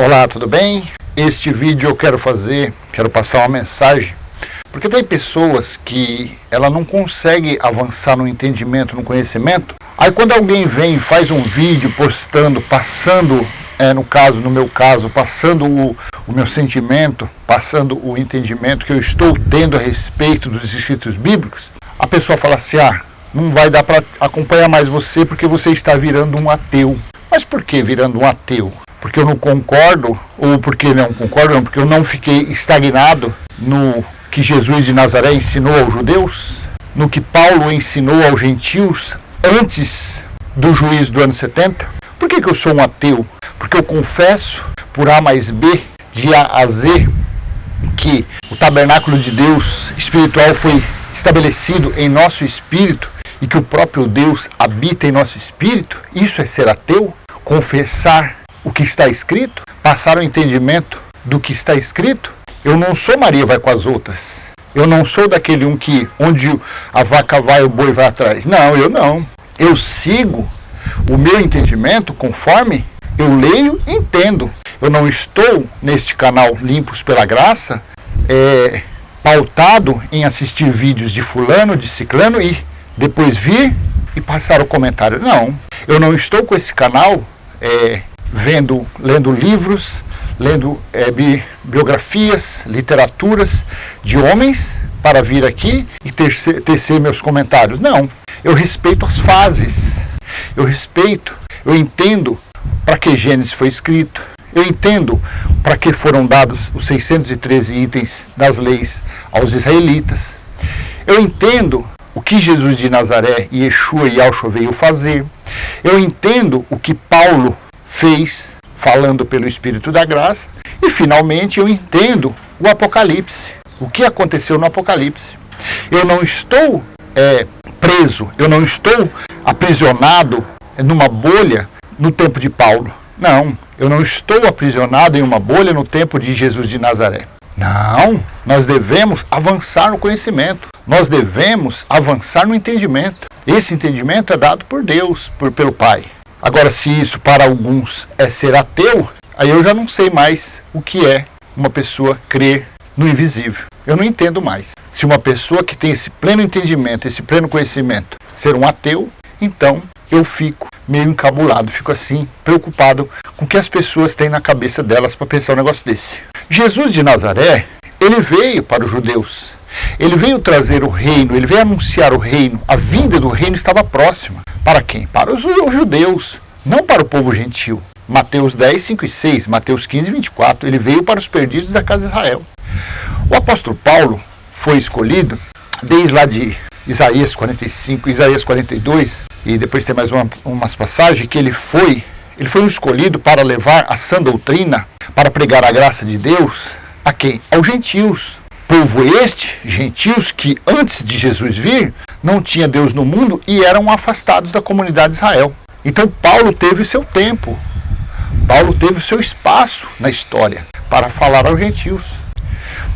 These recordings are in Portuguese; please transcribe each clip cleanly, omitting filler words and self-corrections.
Olá, tudo bem? Este vídeo eu quero passar uma mensagem, porque tem pessoas que ela não consegue avançar no entendimento, no conhecimento. Aí quando alguém vem e faz um vídeo postando, passando, no meu caso, passando o meu sentimento, passando o entendimento que eu estou tendo a respeito dos escritos bíblicos, a pessoa fala assim, não vai dar para acompanhar mais você porque você está virando um ateu. Mas por que virando um ateu? Porque eu não concordo, ou porque não concordo, não, porque eu não fiquei estagnado no que Jesus de Nazaré ensinou aos judeus, no que Paulo ensinou aos gentios antes do juízo do ano 70? Por que eu sou um ateu? Porque eu confesso, por A mais B, de A a Z, que o tabernáculo de Deus espiritual foi estabelecido em nosso espírito e que o próprio Deus habita em nosso espírito. Isso é ser ateu? Confessar o que está escrito? Passar o entendimento do que está escrito? Eu não sou Maria vai com as outras. Eu não sou daquele que onde a vaca vai, o boi vai atrás. Não, eu não. Eu sigo o meu entendimento conforme eu leio e entendo. Eu não estou neste canal Limpos pela Graça, pautado em assistir vídeos de fulano, de ciclano e depois vir e passar o comentário. Não, eu não estou com esse canal lendo livros, lendo biografias, literaturas de homens para vir aqui e tecer meus comentários. Não, eu respeito as fases, eu entendo para que Gênesis foi escrito, eu entendo para que foram dados os 613 itens das leis aos israelitas, eu entendo o que Jesus de Nazaré, Yeshua e Yahshua veio fazer, eu entendo o que Paulo fez, falando pelo Espírito da Graça, e finalmente eu entendo o Apocalipse, o que aconteceu no Apocalipse. Eu não estou preso, eu não estou aprisionado numa bolha no tempo de Paulo. Não, eu não estou aprisionado em uma bolha no tempo de Jesus de Nazaré. Não, nós devemos avançar no conhecimento, nós devemos avançar no entendimento. Esse entendimento é dado por Deus, pelo Pai. Agora, se isso para alguns é ser ateu, aí eu já não sei mais o que é uma pessoa crer no invisível. Eu não entendo mais. Se uma pessoa que tem esse pleno entendimento, esse pleno conhecimento, ser um ateu, então eu fico meio encabulado, fico assim, preocupado com o que as pessoas têm na cabeça delas para pensar um negócio desse. Jesus de Nazaré, ele veio para os judeus. Ele veio trazer o reino, ele veio anunciar o reino. A vinda do reino estava próxima. Para quem? Para os judeus, não para o povo gentil. Mateus 10, 5 e 6, Mateus 15, 24, ele veio para os perdidos da casa de Israel. O apóstolo Paulo foi escolhido desde lá de Isaías 45, Isaías 42, e depois tem mais umas passagens que ele foi um escolhido para levar a sã doutrina, para pregar a graça de Deus a quem? Aos gentios. Povo este, gentios, que antes de Jesus vir, não tinha Deus no mundo e eram afastados da comunidade de Israel. Então Paulo teve o seu tempo, Paulo teve o seu espaço na história para falar aos gentios.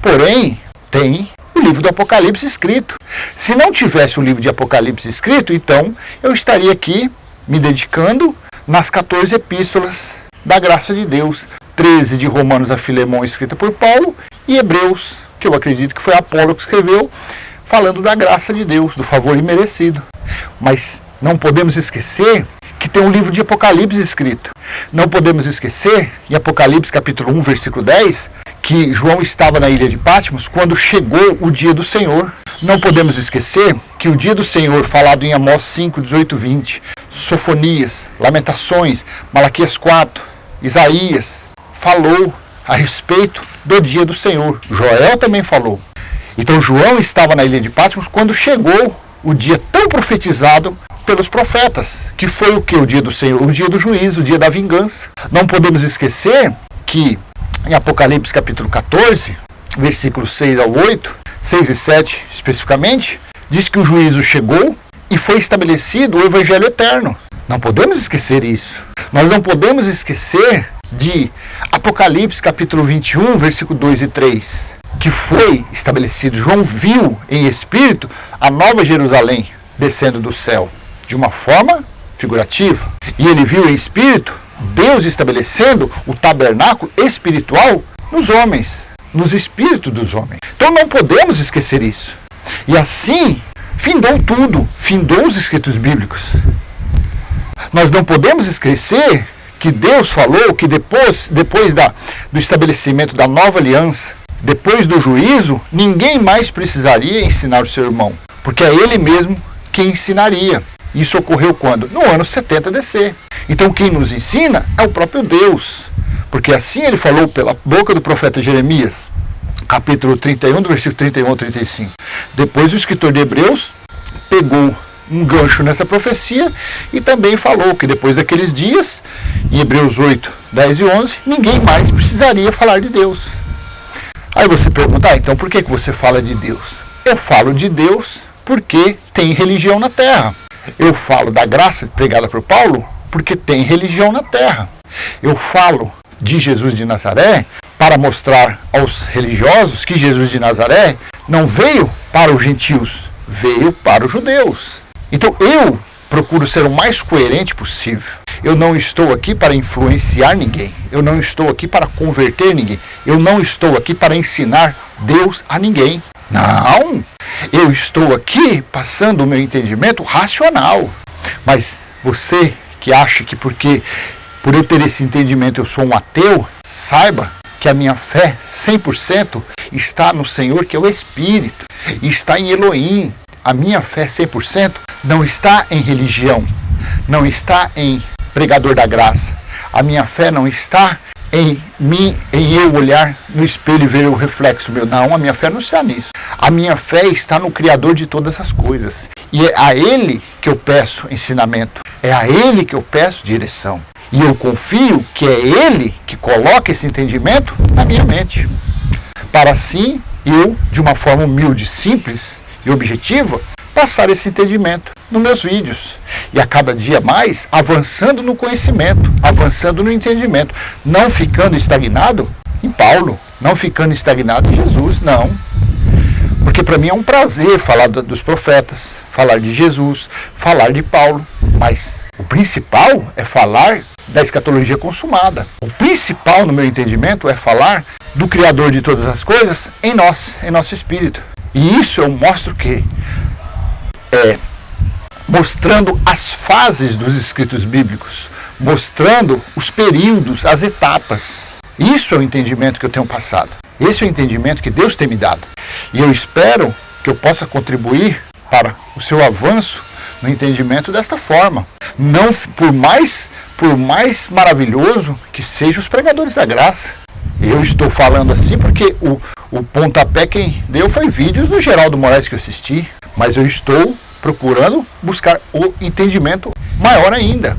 Porém, tem o livro do Apocalipse escrito. Se não tivesse o livro de Apocalipse escrito, então eu estaria aqui me dedicando nas 14 epístolas da graça de Deus, 13 de Romanos a Filemão, escrita por Paulo, e Hebreus, que eu acredito que foi Apolo que escreveu, falando da graça de Deus, do favor imerecido. Mas não podemos esquecer que tem um livro de Apocalipse escrito. Não podemos esquecer, em Apocalipse capítulo 1, versículo 10, que João estava na ilha de Patmos quando chegou o dia do Senhor. Não podemos esquecer que o dia do Senhor, falado em Amós 5, 18, 20, Sofonias, Lamentações, Malaquias 4, Isaías, falou a respeito do dia do Senhor. Joel também falou. Então João estava na ilha de Patmos quando chegou o dia tão profetizado pelos profetas, que foi o que? O dia do Senhor, o dia do juízo, o dia da vingança. Não podemos esquecer que em Apocalipse capítulo 14, versículos 6 ao 8, 6 e 7 especificamente, diz que o juízo chegou e foi estabelecido o evangelho eterno. Não podemos esquecer isso. Nós não podemos esquecer de Apocalipse capítulo 21, versículo 2 e 3, que foi estabelecido. João viu em espírito a nova Jerusalém descendo do céu, de uma forma figurativa. E ele viu em espírito Deus estabelecendo o tabernáculo espiritual nos homens, nos espíritos dos homens. Então não podemos esquecer isso. E assim, findou tudo, findou os escritos bíblicos. Nós não podemos esquecer que Deus falou que depois do estabelecimento da nova aliança, depois do juízo, ninguém mais precisaria ensinar o seu irmão, porque é ele mesmo que ensinaria. Isso ocorreu quando? No ano 70 DC. Então quem nos ensina é o próprio Deus, porque assim ele falou pela boca do profeta Jeremias, capítulo 31, do versículo 31 ao 35. Depois o escritor de Hebreus pegou um gancho nessa profecia e também falou que depois daqueles dias, em Hebreus 8, 10 e 11, ninguém mais precisaria falar de Deus. Aí você pergunta, então por que você fala de Deus? Eu falo de Deus porque tem religião na terra. Eu falo da graça pregada por Paulo porque tem religião na terra. Eu falo de Jesus de Nazaré para mostrar aos religiosos que Jesus de Nazaré não veio para os gentios, veio para os judeus. Então eu procuro ser o mais coerente possível. Eu não estou aqui para influenciar ninguém. Eu não estou aqui para converter ninguém. Eu não estou aqui para ensinar Deus a ninguém. Não! Eu estou aqui passando o meu entendimento racional. Mas você que acha que por eu ter esse entendimento eu sou um ateu, saiba que a minha fé 100% está no Senhor, que é o Espírito, e está em Elohim. A minha fé 100% não está em religião, não está em pregador da graça. A minha fé não está em mim, em eu olhar no espelho e ver o reflexo meu. Não, a minha fé não está nisso. A minha fé está no Criador de todas as coisas. E é a Ele que eu peço ensinamento. É a Ele que eu peço direção. E eu confio que é Ele que coloca esse entendimento na minha mente. Para assim, eu, de uma forma humilde, simples e objetiva, passar esse entendimento nos meus vídeos. E a cada dia mais, avançando no conhecimento, avançando no entendimento. Não ficando estagnado em Paulo, não ficando estagnado em Jesus, não. Porque para mim é um prazer falar dos profetas, falar de Jesus, falar de Paulo. Mas o principal é falar da escatologia consumada. O principal no meu entendimento é falar do Criador de todas as coisas em nós, em nosso espírito. E isso eu mostro que mostrando as fases dos escritos bíblicos, mostrando os períodos, as etapas. Isso é o entendimento que eu tenho passado. Esse é o entendimento que Deus tem me dado. E eu espero que eu possa contribuir para o seu avanço no entendimento desta forma. Não por mais maravilhoso que sejam os pregadores da graça. Eu estou falando assim porque o pontapé quem deu foi vídeos do Geraldo Moraes que eu assisti. Mas eu estou procurando buscar o entendimento maior ainda.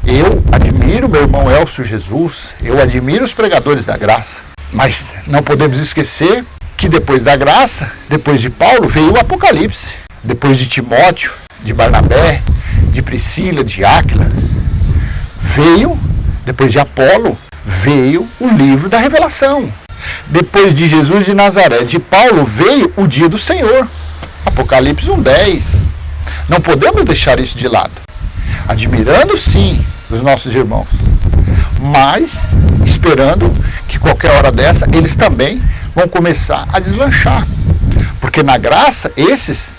Eu admiro meu irmão Elcio Jesus, eu admiro os pregadores da graça, mas não podemos esquecer que depois da graça, depois de Paulo, veio o Apocalipse. Depois de Timóteo, de Barnabé, de Priscila, de Áquila, depois de Apolo, veio o livro da Revelação. Depois de Jesus de Nazaré, de Paulo, veio o dia do Senhor. Apocalipse 1:10. Não podemos deixar isso de lado. Admirando sim os nossos irmãos, mas esperando que qualquer hora dessa eles também vão começar a deslanchar. Porque na graça,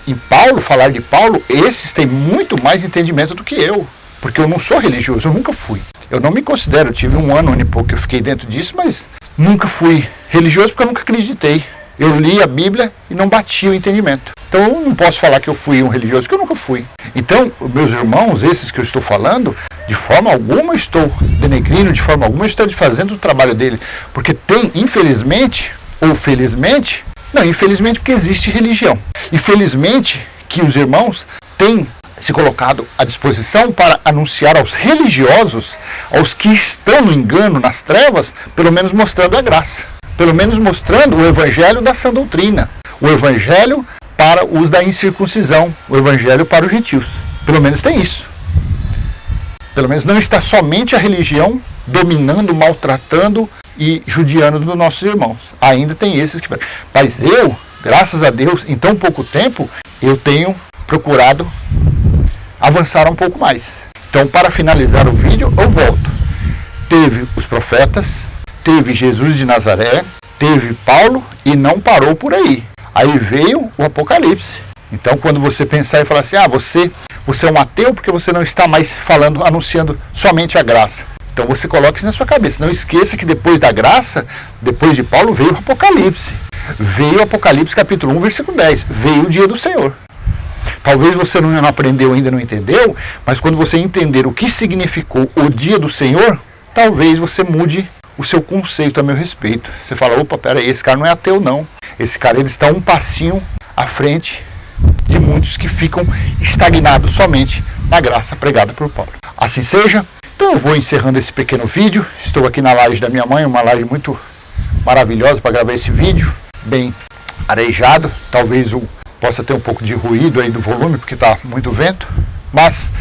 em Paulo, falar de Paulo, esses têm muito mais entendimento do que eu. Porque eu não sou religioso, eu nunca fui. Eu não me considero, eu tive um ano e pouco que eu fiquei dentro disso, mas nunca fui religioso porque eu nunca acreditei. Eu li a Bíblia e não bati o entendimento. Então eu não posso falar que eu fui um religioso, porque eu nunca fui. Então, meus irmãos, esses que eu estou falando, de forma alguma eu estou denegrindo, de forma alguma eu estou fazendo o trabalho dele. Porque tem, infelizmente, ou felizmente, não, infelizmente porque existe religião. E felizmente que os irmãos têm se colocado à disposição para anunciar aos religiosos, aos que estão no engano, nas trevas, pelo menos mostrando a graça. Pelo menos mostrando o evangelho da sã doutrina, o evangelho para os da incircuncisão, o evangelho para os gentios. Pelo menos tem isso. Pelo menos não está somente a religião dominando, maltratando e judiando dos nossos irmãos. Ainda tem esses que... Mas eu, graças a Deus, em tão pouco tempo, eu tenho procurado avançar um pouco mais. Então, para finalizar o vídeo, eu volto. Teve os profetas, teve Jesus de Nazaré, teve Paulo e não parou por aí. Aí veio o Apocalipse. Então, quando você pensar e falar assim, você é um ateu porque você não está mais anunciando somente a graça. Então você coloca isso na sua cabeça. Não esqueça que depois da graça, depois de Paulo, veio o Apocalipse. Veio o Apocalipse capítulo 1, versículo 10. Veio o dia do Senhor. Talvez você não aprendeu ainda, não entendeu, mas quando você entender o que significou o dia do Senhor, talvez você mude o seu conceito a meu respeito. Você fala, opa, peraí, esse cara não é ateu não. Esse cara ele está um passinho à frente de muitos que ficam estagnados somente na graça pregada por Paulo. Assim seja. Então eu vou encerrando esse pequeno vídeo. Estou aqui na laje da minha mãe, uma laje muito maravilhosa para gravar esse vídeo, bem arejado. Talvez possa ter um pouco de ruído aí do volume, porque está muito vento. Mas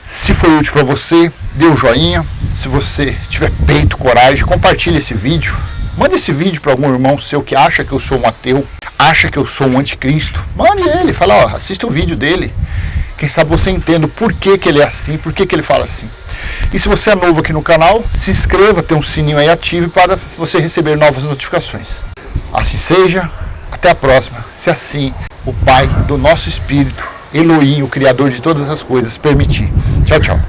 se foi útil para você, dê um joinha. Se você tiver peito, coragem, compartilhe esse vídeo. Mande esse vídeo para algum irmão seu que acha que eu sou um ateu, acha que eu sou um anticristo. Mande ele, fala, ó, assista o vídeo dele. Quem sabe você entenda o porquê que ele é assim, por que ele fala assim. E se você é novo aqui no canal, se inscreva, tem um sininho aí ativo para você receber novas notificações. Assim seja, até a próxima, se assim o Pai do nosso Espírito, Elohim, o Criador de todas as coisas, permitir. Tchau, tchau.